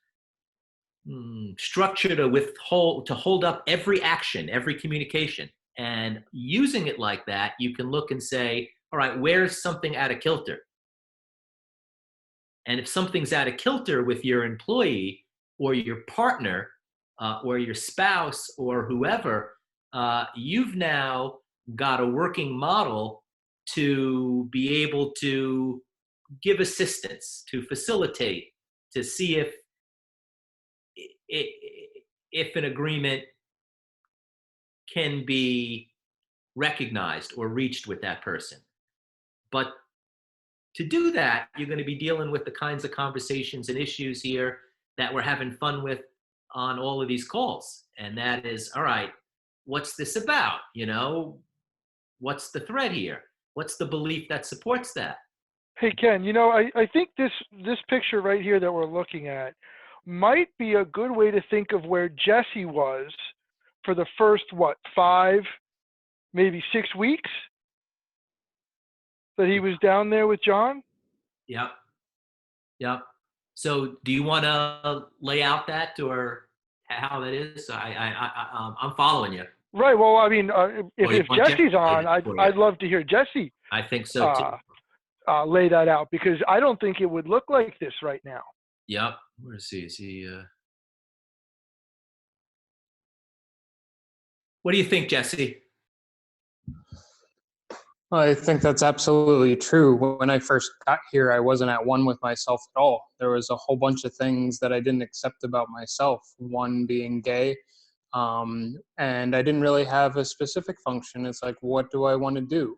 structure to hold up every action, every communication. And using it like that, you can look and say, all right, where's something out of kilter? And if something's out of kilter with your employee or your partner or your spouse or whoever, you've now got a working model to be able to give assistance, to facilitate, to see if an agreement can be recognized or reached with that person. But to do that, you're going to be dealing with the kinds of conversations and issues here that we're having fun with on all of these calls. And that is, all right, what's this about? You know, what's the thread here? What's the belief that supports that? Hey, Ken, you know, I think this picture right here that we're looking at might be a good way to think of where Jesse was for the first, 5, maybe 6 weeks that he was down there with John? Yep. Yep. So do you want to lay out that or how that is? I'm following you. Right. Well, I mean, if Jesse's on, Jesse I'd love to hear Jesse I think so too. lay that out, because I don't think it would look like this right now. Yep. Where's he? Is he? What do you think, Jesse? I think that's absolutely true. When I first got here, I wasn't at one with myself at all. There was a whole bunch of things that I didn't accept about myself, one being gay. And I didn't really have a specific function. It's like, what do I want to do?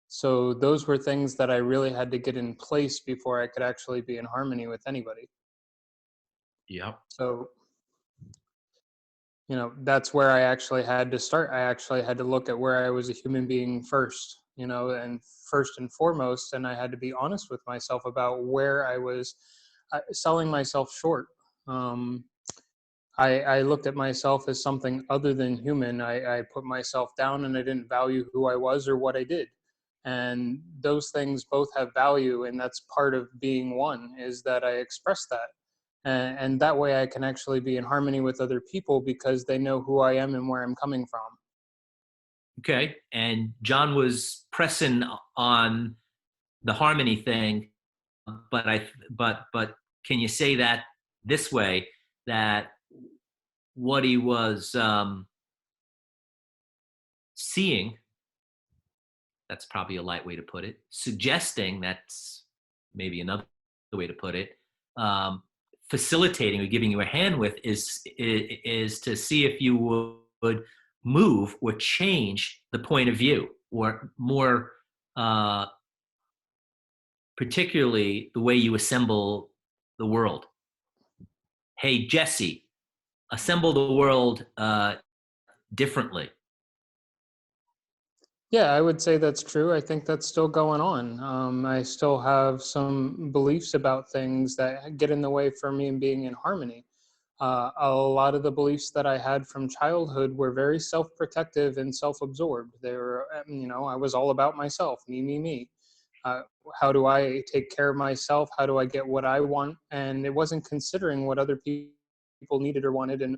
So those were things that I really had to get in place before I could actually be in harmony with anybody. Yep. So, you know, that's where I actually had to start. I actually had to look at where I was a human being first, you know, and first and foremost, and I had to be honest with myself about where I was selling myself short. I looked at myself as something other than human. I put myself down, and I didn't value who I was or what I did. And those things both have value, and that's part of being one, is that I express that. And that way I can actually be in harmony with other people because they know who I am and where I'm coming from. Okay. And John was pressing on the harmony thing, but can you say that this way, that what he was seeing, that's probably a light way to put it, suggesting, that's maybe another way to put it, facilitating or giving you a hand with is to see if you would move or change the point of view, or more particularly the way you assemble the world. Hey, Jesse, assemble the world differently. Yeah, I would say that's true. I think that's still going on. I still have some beliefs about things that get in the way for me being in harmony. A lot of the beliefs that I had from childhood were very self-protective and self-absorbed. They were, you know, I was all about myself, me, me, me. How do I take care of myself? How do I get what I want? And it wasn't considering what other people needed or wanted. And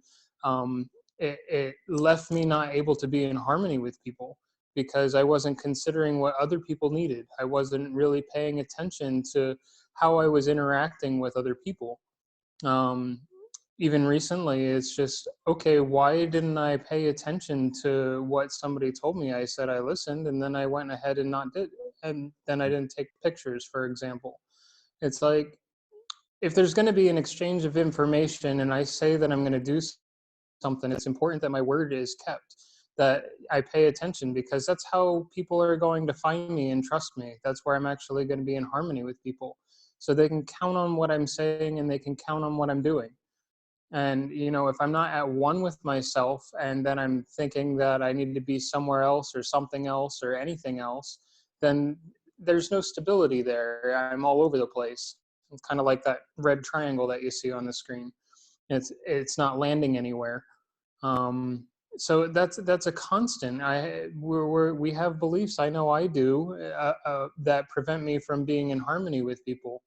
it left me not able to be in harmony with people because I wasn't considering what other people needed. I wasn't really paying attention to how I was interacting with other people. Even recently, it's just, okay, why didn't I pay attention to what somebody told me? I said I listened, and then I went ahead and not did, and then I didn't take pictures, for example. It's like, if there's going to be an exchange of information and I say that I'm going to do something, it's important that my word is kept, that I pay attention, because that's how people are going to find me and trust me. That's where I'm actually going to be in harmony with people. So they can count on what I'm saying and they can count on what I'm doing. And, if I'm not at one with myself and then I'm thinking that I need to be somewhere else or something else or anything else, then there's no stability there. I'm all over the place. It's kind of like that red triangle that you see on the screen. It's not landing anywhere. Um, so that's a constant. We have beliefs. I know I do, that prevent me from being in harmony with people.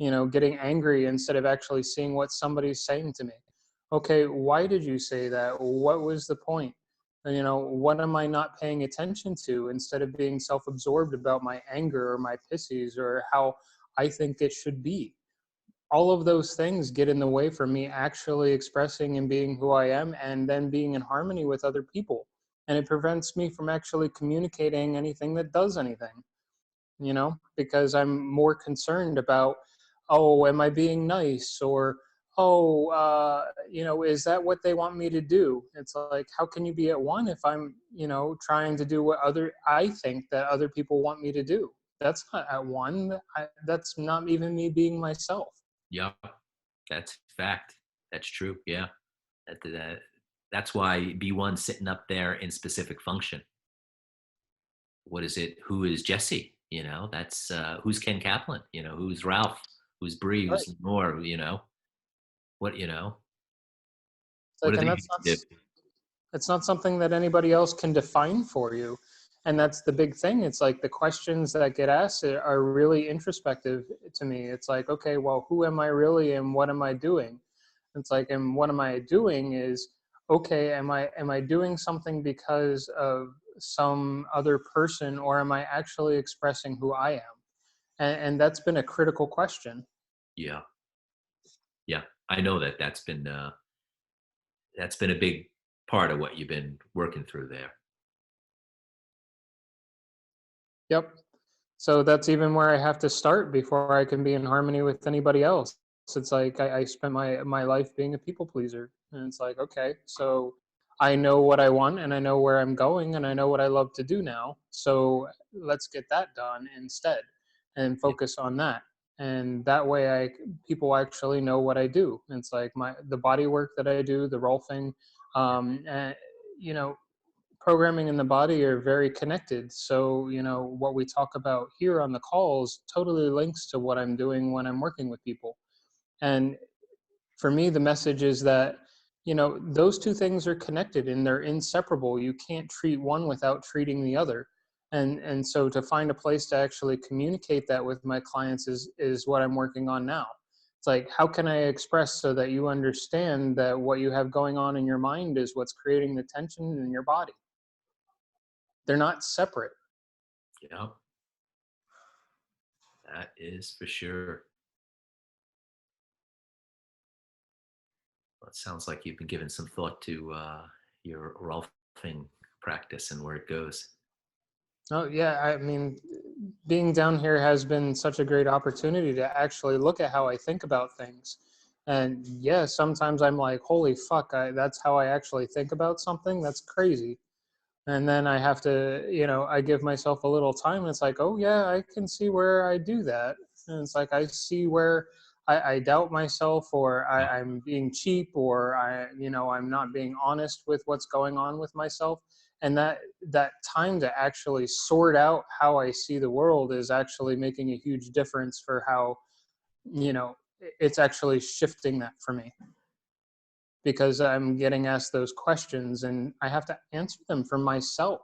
Getting angry instead of actually seeing what somebody's saying to me. Okay, why did you say that? What was the point? What am I not paying attention to, instead of being self-absorbed about my anger or my pissies or how I think it should be? All of those things get in the way for me actually expressing and being who I am, and then being in harmony with other people. And it prevents me from actually communicating anything that does anything, because I'm more concerned about, oh, am I being nice? Or, oh, is that what they want me to do? It's like, how can you be at one if I'm, trying to do what I think that other people want me to do? That's not at one. That's not even me being myself. Yep, that's fact. That's true. Yeah, that's why B1's sitting up there in specific function. What is it? Who is Jesse? That's who's Ken Kaplan? Who's Ralph? Who's Bree? Right. Who's Nor? What? It's What like, do and they that's not, do? it's not something that anybody else can define for you. And that's the big thing. It's like the questions that get asked are really introspective to me. It's like, okay, well, who am I really and what am I doing? It's like, and what am I doing is, okay, am I doing something because of some other person, or am I actually expressing who I am? And that's been a critical question. Yeah, yeah. I know that's been a big part of what you've been working through there. Yep. So that's even where I have to start before I can be in harmony with anybody else. It's like I spent my life being a people pleaser. And it's like, okay, so I know what I want and I know where I'm going and I know what I love to do now. So let's get that done instead and focus on that. And that way people actually know what I do. It's like the body work that I do, the rolfing, and, programming and the body are very connected. So, what we talk about here on the calls totally links to what I'm doing when I'm working with people. And for me, the message is that, those two things are connected and they're inseparable. You can't treat one without treating the other. And so to find a place to actually communicate that with my clients is what I'm working on now. It's like, how can I express so that you understand that what you have going on in your mind is what's creating the tension in your body? They're not separate. Yeah, that is for sure. Well, it sounds like you've been giving some thought to your Rolfing practice and where it goes. Oh yeah, I mean, being down here has been such a great opportunity to actually look at how I think about things. And yeah, sometimes I'm like, holy fuck, that's how I actually think about something. That's crazy. And then I have to, I give myself a little time and it's like, oh yeah, I can see where I do that. And it's like, I see where I doubt myself, or I'm being cheap, or I'm not being honest with what's going on with myself. And that time to actually sort out how I see the world is actually making a huge difference for how, it's actually shifting that for me. Because I'm getting asked those questions and I have to answer them for myself.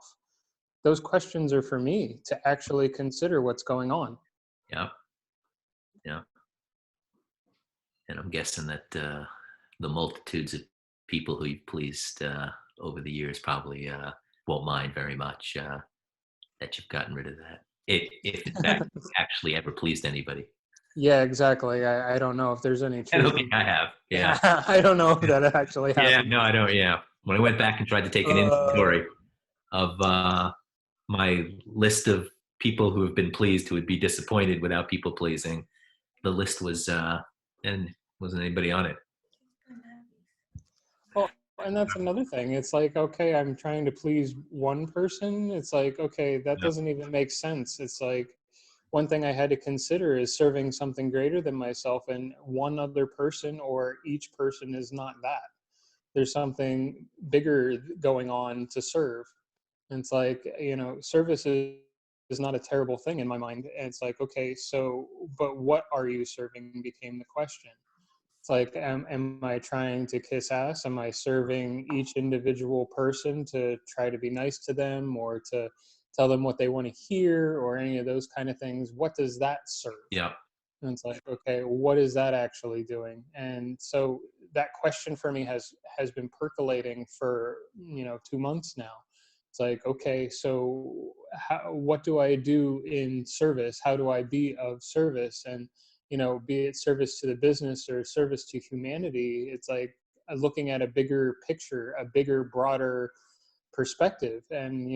Those questions are for me to actually consider what's going on. Yeah. Yeah. And I'm guessing that the multitudes of people who you've pleased over the years probably won't mind very much that you've gotten rid of that. If in fact you actually ever pleased anybody. Yeah, exactly. I don't know if there's any truth. I don't think I have. Yeah. I don't know if that actually happened. Yeah, no, I don't. Yeah. When I went back and tried to take an inventory of my list of people who have been pleased who would be disappointed without people pleasing, the list was and wasn't anybody on it. Well, And that's another thing. It's like, okay, I'm trying to please one person. It's like, okay, that Yeah. doesn't even make sense. It's like, one thing I had to consider is serving something greater than myself, and one other person or each person is not that. There's something bigger going on to serve. And it's like, service is not a terrible thing in my mind. And it's like, okay, so, but what are you serving became the question. It's like, am I trying to kiss ass? Am I serving each individual person to try to be nice to them or to tell them what they want to hear or any of those kind of things? What does that serve? Yeah. And it's like, okay, what is that actually doing? And so that question for me has been percolating for 2 months now. It's like, okay, so what do I do in service? How do I be of service? And be it service to the business or service to humanity, it's like looking at a bigger picture, a bigger, broader perspective. And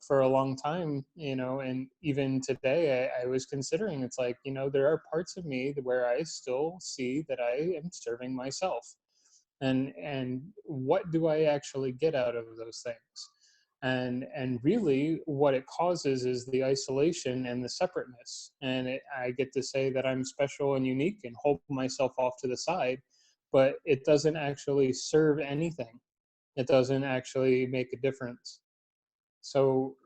for a long time, and even today, I was considering, it's like, there are parts of me where I still see that I am serving myself, and what do I actually get out of those things? And really what it causes is the isolation and the separateness. And I get to say that I'm special and unique and hold myself off to the side, but it doesn't actually serve anything. It doesn't actually make a difference. So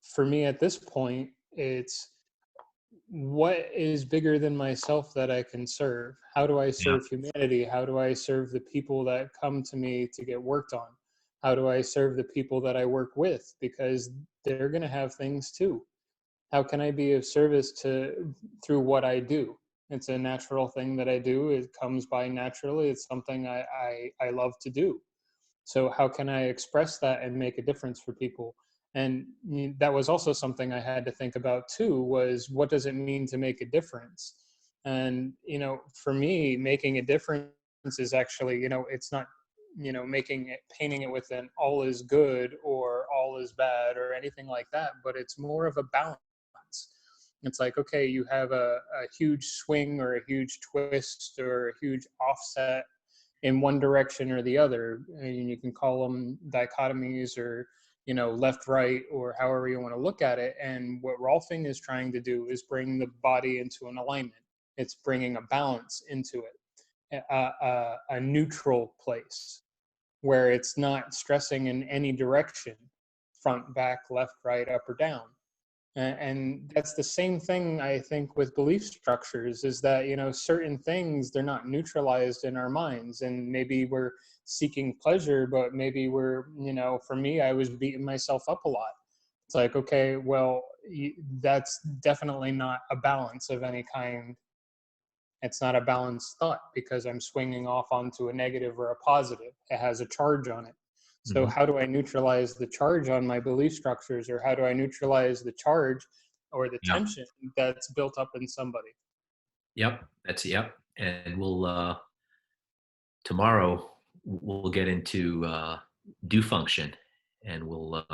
for me at this point, it's what is bigger than myself that I can serve? How do I Yeah. serve humanity? How do I serve the people that come to me to get worked on? How do I serve the people that I work with? Because they're going to have things too. How can I be of service through what I do? It's a natural thing that I do. It comes by naturally. It's something I love to do. So how can I express that and make a difference for people? And that was also something I had to think about too, was what does it mean to make a difference? And for me, making a difference is actually, it's not painting it with an all is good or all is bad or anything like that, but it's more of a balance. It's like, okay, you have a huge swing or a huge twist or a huge offset in one direction or the other, and you can call them dichotomies or left right or however you want to look at it. And what Rolfing is trying to do is bring the body into an alignment. It's bringing a balance into it, a neutral place where it's not stressing in any direction, front, back, left, right, up or down. And that's the same thing I think with belief structures, is that certain things, they're not neutralized in our minds, and maybe we're seeking pleasure, but maybe we're for me, I was beating myself up a lot. It's like, okay, well, that's definitely not a balance of any kind. It's not a balanced thought because I'm swinging off onto a negative or a positive. It has a charge on it. So Mhm. how do I neutralize the charge on my belief structures, or how do I neutralize the charge or the Yeah. tension that's built up in somebody? Yep. Yep. And we'll tomorrow we'll get into do function, and we'll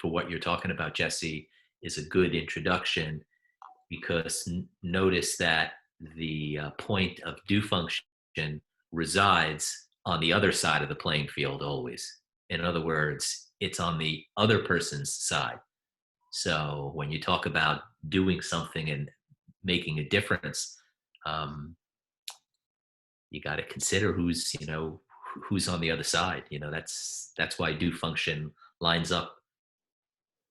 what you're talking about, Jesse, is a good introduction, because notice that the point of do function resides on the other side of the playing field always. In other words, it's on the other person's side. So when you talk about doing something and making a difference, um, you got to consider who's on the other side. That's why do function lines up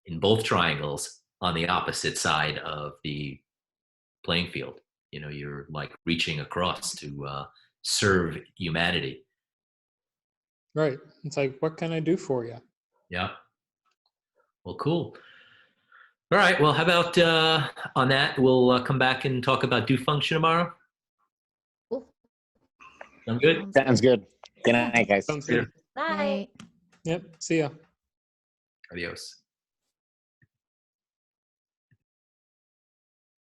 in both triangles on the opposite side of the playing field. You're like reaching across to serve humanity. Right. It's like, what can I do for you? Yeah. Well, cool. All right. Well, how about on that, we'll come back and talk about do function tomorrow. Cool. Sound good? Sounds good. Good night, guys. Sounds good. Bye. Yep. See ya. Adios.